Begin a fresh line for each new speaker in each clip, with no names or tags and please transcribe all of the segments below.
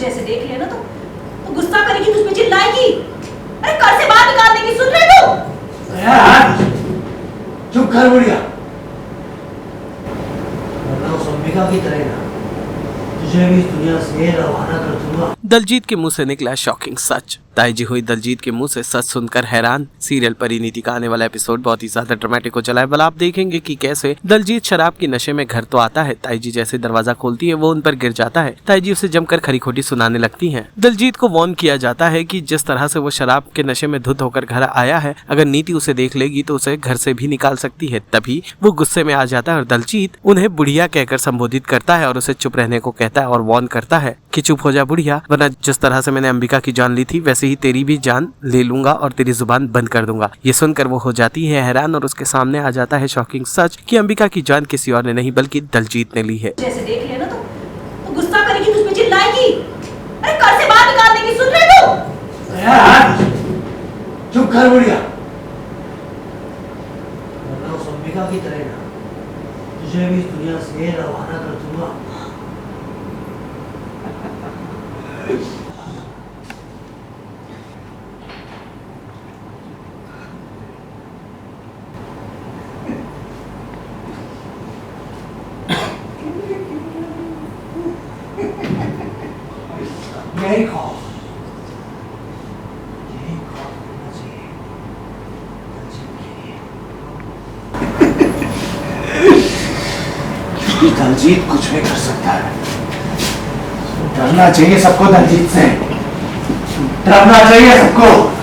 जैसे देख लिया ना तो गुस्सा करेगी, तुझ पे चिल्लाएगी, अरे घर से बाहर निकाल देगी। सुन रहे तू?
यार चुप कर बुढ़िया, वरना उस अंबिका की तरह ना तुझे भी इस दुनिया से रवाना कर दूंगा।
दलजीत के मुंह से निकला शॉकिंग सच। ताईजी हुई दलजीत के मुंह से सच सुनकर हैरान। सीरियल परिणीति का आने वाला एपिसोड बहुत ही ज्यादा ड्रामेटिक हो चला है। भला आप देखेंगे कि कैसे दलजीत शराब की नशे में घर तो आता है, ताईजी जैसे दरवाजा खोलती है वो उन पर गिर जाता है। ताईजी उसे जमकर खरी खोटी सुनाने लगती है। दलजीत को वार्न किया जाता है कि जिस तरह से वो शराब के नशे में धुत होकर घर आया है, अगर नीति उसे देख लेगी तो उसे घर से भी निकाल सकती है। तभी वो गुस्से में आ जाता है और दलजीत उन्हें बुढ़िया कहकर संबोधित करता है और उसे चुप रहने को कहता है और वार्न करता है कि चुप हो जा बुढ़िया, वरना जिस तरह से मैंने अंबिका की जान ली थी वैसे ही तेरी भी जान ले लूंगा और तेरी जुबान बंद कर दूंगा। ये सुनकर वो हो जाती है हैरान और उसके सामने आ जाता है शॉकिंग सच कि अंबिका की जान किसी और ने नहीं बल्कि दलजीत ने ली है।
जैसे देख लिया ना तो गुस्सा करेगी, तुझ पे चिल्लाएगी, अरे घर से बाहर निकाल देगी। सुन रहे तू?
यार चुप कर बुढ़िया, वरना उस अंबिका की तरह ना तुझे भी इस दुनिया से रवाना कर दूंगा। यही खौफ होना चाहिए क्योंकि दलजीत कुछ भी कर सकता है। डरना चाहिए सबको दलजीत से, डरना चाहिए सबको।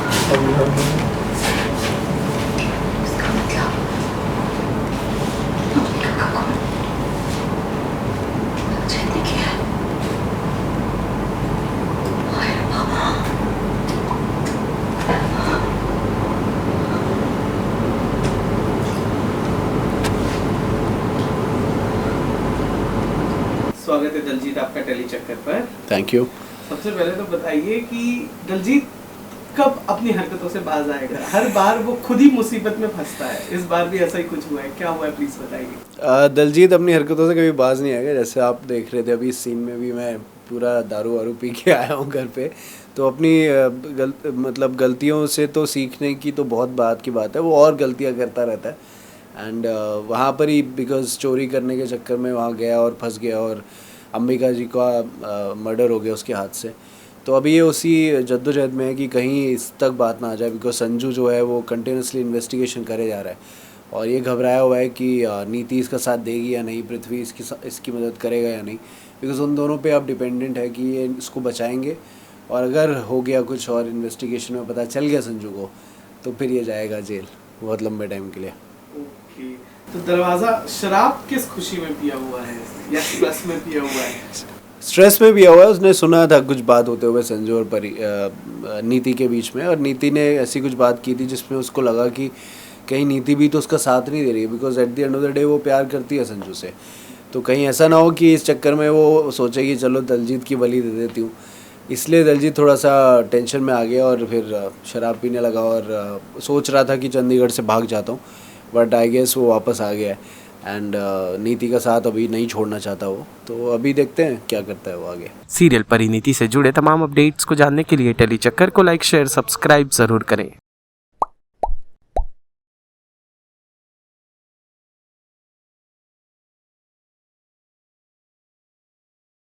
स्वागत है दलजीत आपका टेली चक्कर पर।
Thank you.
सबसे पहले तो बताइए कि दलजीत कब अपनी हरकतों से बाज आएगा? हर बार वो खुद ही मुसीबत में फंसता है, इस बार भी ऐसा ही कुछ हुआ है, क्या हुआ है प्लीज बताइए।
दलजीत अपनी हरकतों से कभी बाज नहीं आएगा। जैसे आप देख रहे थे अभी इस सीन में भी मैं पूरा दारू वारू पी के आया हूँ घर पे, तो अपनी मतलब गलतियों से तो सीखने की तो बहुत बात की बात है, वो और गलतियाँ करता रहता है। एंड वहाँ पर ही बिकॉज चोरी करने के चक्कर में वहाँ गया और फंस गया और अंबिका जी का मर्डर हो गया उसके हाथ से। तो अभी ये उसी जद्दोजहद में है कि कहीं इस तक बात ना आ जाए, बिकॉज संजू जो है वो कंटिन्यूसली इन्वेस्टिगेशन करे जा रहा है और ये घबराया हुआ है कि नीति इसका साथ देगी या नहीं, पृथ्वी इसकी मदद करेगा या नहीं, बिकॉज उन दोनों पे अब डिपेंडेंट है कि ये इसको बचाएंगे। और अगर हो गया कुछ और इन्वेस्टिगेशन में पता चल गया संजू को, तो फिर ये जाएगा जेल बहुत लंबे टाइम के लिए।
ओके, तो दरवाजा शराब किस खुशी में पिया हुआ है या स्ट्रेस में पिया हुआ है?
स्ट्रेस में पिया हुआ है। उसने सुना था कुछ बात होते हुए संजू और नीति के बीच में, और नीति ने ऐसी कुछ बात की थी जिसमें उसको लगा कि कहीं नीति भी तो उसका साथ नहीं दे रही है, because at the end of the day वो प्यार करती है संजू से। तो कहीं ऐसा ना हो कि इस चक्कर में वो सोचे कि चलो दलजीत की बलि दे देती हूँ, इसलिए दलजीत थोड़ा सा टेंशन में आ गया और फिर शराब पीने लगा और सोच रहा था कि चंडीगढ़ से भाग जाता हूँ, बट आई गेस वो वापस आ गया है। एंड नीति का साथ अभी नहीं छोड़ना चाहता वो, तो अभी देखते हैं क्या करता है वो आगे।
सीरियल परिणीति से जुड़े तमाम अपडेट्स को जानने के लिए टेली चक्कर को लाइक शेयर सब्सक्राइब जरूर करें।